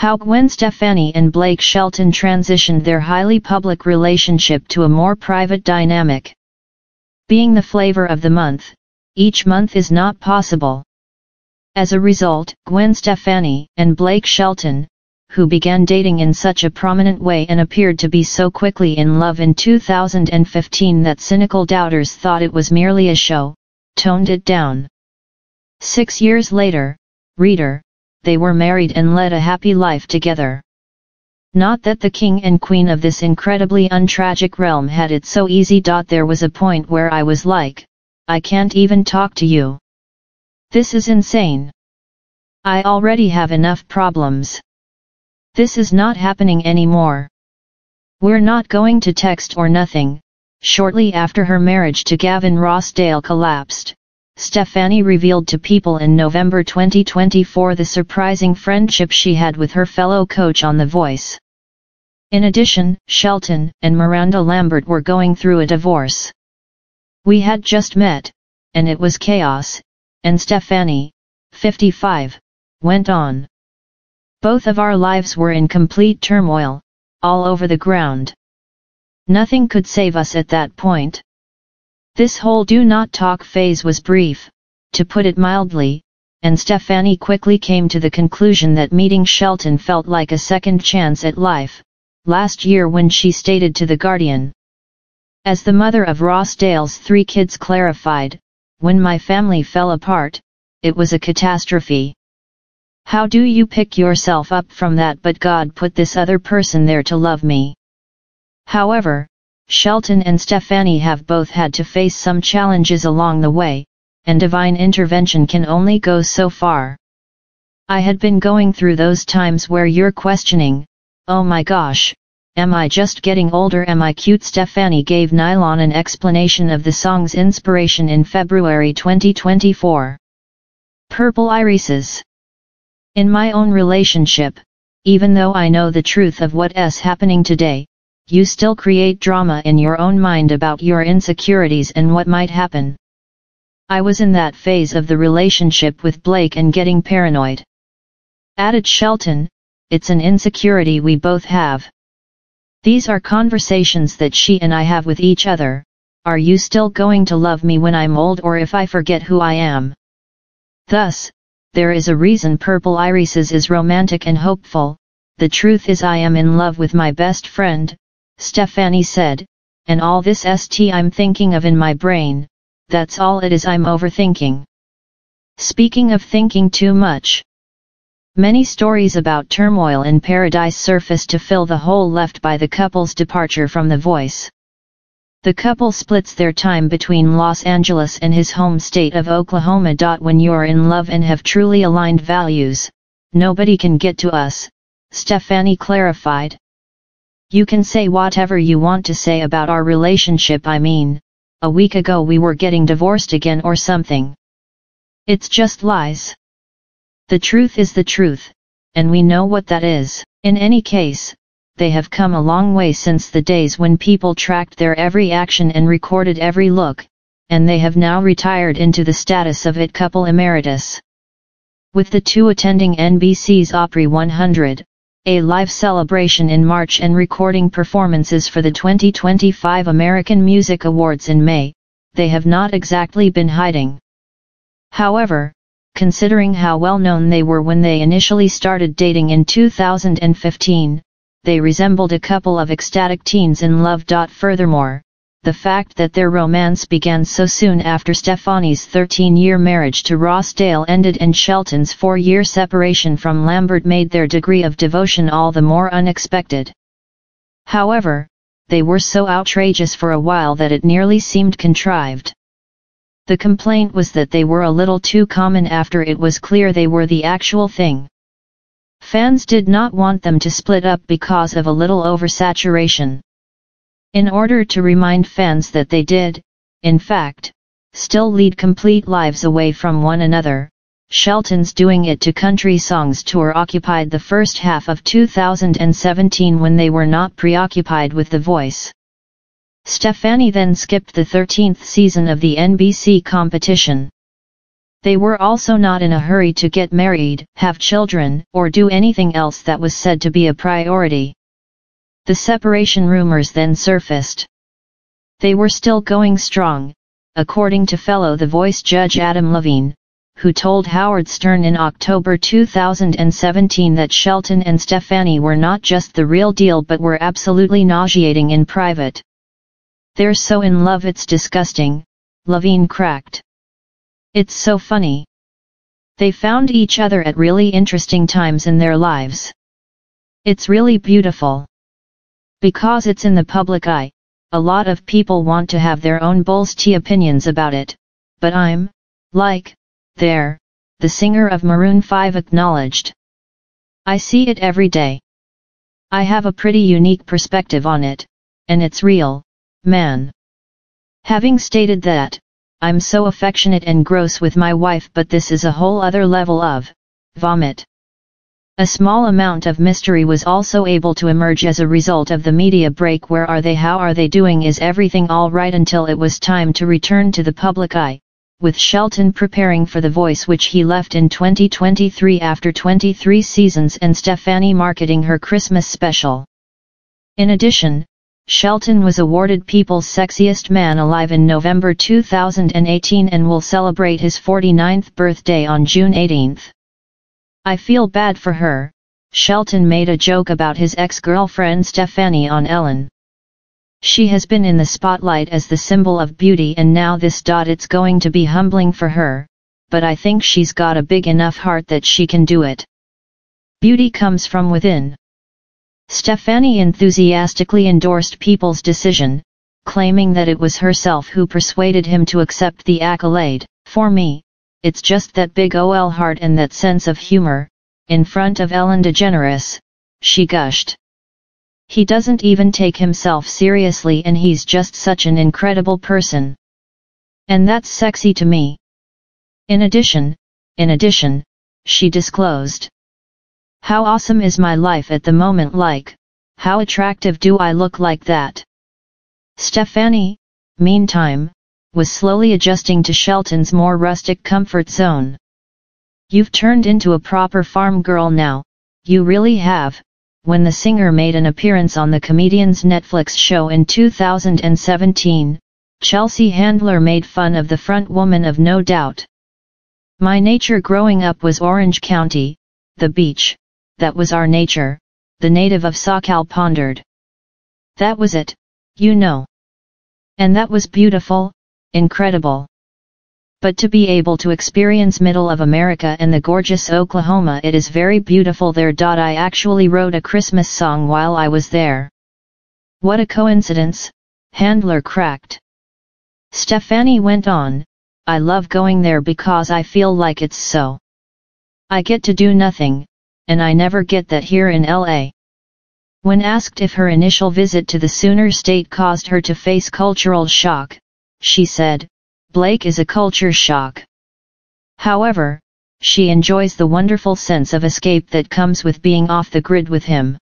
How Gwen Stefani and Blake Shelton transitioned their highly public relationship to a more private dynamic. Being the flavor of the month, each month is not possible. As a result, Gwen Stefani and Blake Shelton, who began dating in such a prominent way and appeared to be so quickly in love in 2015 that cynical doubters thought it was merely a show, toned it down. 6 years later, reader, they were married and led a happy life together. Not that the king and queen of this incredibly untragic realm had it so easy. There was a point where I was like, I can't even talk to you. This is insane. I already have enough problems. This is not happening anymore. We're not going to text or nothing. Shortly after her marriage to Gavin Rossdale collapsed, Stefani revealed to People in November 2024 the surprising friendship she had with her fellow coach on The Voice. In addition, Shelton and Miranda Lambert were going through a divorce. We had just met, and it was chaos, and Stefani, 55, went on. Both of our lives were in complete turmoil, all over the ground. Nothing could save us at that point. This whole do not talk phase was brief, to put it mildly, and Stefani quickly came to the conclusion that meeting Shelton felt like a second chance at life, last year when she stated to The Guardian. As the mother of Rossdale's 3 kids clarified, when my family fell apart, it was a catastrophe. How do you pick yourself up from that? But God put this other person there to love me. However, Shelton and Stefani have both had to face some challenges along the way, and divine intervention can only go so far. I had been going through those times where you're questioning, oh my gosh, am I just getting older? Am I cute? Stefani gave Nylon an explanation of the song's inspiration in February 2024. Purple irises. In my own relationship, even though I know the truth of what's happening today, you still create drama in your own mind about your insecurities and what might happen. I was in that phase of the relationship with Blake and getting paranoid. Added Shelton, it's an insecurity we both have. These are conversations that she and I have with each other. Are you still going to love me when I'm old, or if I forget who I am? Thus, there is a reason Purple Irises is romantic and hopeful. The truth is I am in love with my best friend, Stefani said, and all this I'm thinking of in my brain, that's all it is. I'm overthinking. Speaking of thinking too much. Many stories about turmoil in paradise surfaced to fill the hole left by the couple's departure from The Voice. The couple splits their time between Los Angeles and his home state of Oklahoma. When you're in love and have truly aligned values, nobody can get to us, Stefani clarified. You can say whatever you want to say about our relationship. I mean, a week ago we were getting divorced again or something. It's just lies. The truth is the truth, and we know what that is. In any case, they have come a long way since the days when people tracked their every action and recorded every look, and they have now retired into the status of it couple emeritus. With the two attending NBC's Opry 100, a live celebration in March, and recording performances for the 2025 American Music Awards in May, they have not exactly been hiding. However, considering how well known they were when they initially started dating in 2015, they resembled a couple of ecstatic teens in love. Furthermore, the fact that their romance began so soon after Stefani's 13-year marriage to Rossdale ended and Shelton's 4-year separation from Lambert made their degree of devotion all the more unexpected. However, they were so outrageous for a while that it nearly seemed contrived. The complaint was that they were a little too common after it was clear they were the actual thing. Fans did not want them to split up because of a little oversaturation. In order to remind fans that they did, in fact, still lead complete lives away from one another, Shelton's Doing It to Country Songs tour occupied the first half of 2017 when they were not preoccupied with The Voice. Stefani then skipped the 13th season of the NBC competition. They were also not in a hurry to get married, have children, or do anything else that was said to be a priority. The separation rumors then surfaced. They were still going strong, according to fellow The Voice judge Adam Levine, who told Howard Stern in October 2017 that Shelton and Stefani were not just the real deal but were absolutely nauseating in private. "They're so in love it's disgusting," Levine cracked. "It's so funny. They found each other at really interesting times in their lives. It's really beautiful. Because it's in the public eye, a lot of people want to have their own bullshit opinions about it, but I'm, like, there," the singer of Maroon 5 acknowledged. "I see it every day. I have a pretty unique perspective on it, and it's real, man. Having stated that, I'm so affectionate and gross with my wife, but this is a whole other level of vomit." A small amount of mystery was also able to emerge as a result of the media break. Where are they? How are they doing? Is everything all right? Until it was time to return to the public eye, with Shelton preparing for The Voice, which he left in 2023 after 23 seasons, and Stefani marketing her Christmas special. In addition, Shelton was awarded People's Sexiest Man Alive in November 2018 and will celebrate his 49th birthday on June 18. "I feel bad for her," Shelton made a joke about his ex-girlfriend Stefani on Ellen. "She has been in the spotlight as the symbol of beauty, and now this. It's going to be humbling for her, but I think she's got a big enough heart that she can do it. Beauty comes from within." Stefani enthusiastically endorsed People's decision, claiming that it was herself who persuaded him to accept the accolade. "For me, it's just that big ol' heart and that sense of humor," in front of Ellen DeGeneres, she gushed. "He doesn't even take himself seriously, and he's just such an incredible person. And that's sexy to me. In addition, she disclosed, how awesome is my life at the moment, like, how attractive do I look like that?" Stefani, meantime, was slowly adjusting to Shelton's more rustic comfort zone. "You've turned into a proper farm girl now, you really have." When the singer made an appearance on the comedian's Netflix show in 2017, Chelsea Handler made fun of the front woman of No Doubt. "My nature growing up was Orange County, the beach, that was our nature," the native of Socal pondered. "That was it, you know. And that was beautiful, incredible. But to be able to experience middle of America and the gorgeous Oklahoma, it is very beautiful there. I actually wrote a Christmas song while I was there." "What a coincidence," Handler cracked. Stefani went on, "I love going there because I feel like it's so. I get to do nothing, and I never get that here in LA." When asked if her initial visit to the Sooner State caused her to face cultural shock, she said, "Blake is a culture shock. However, she enjoys the wonderful sense of escape that comes with being off the grid with him."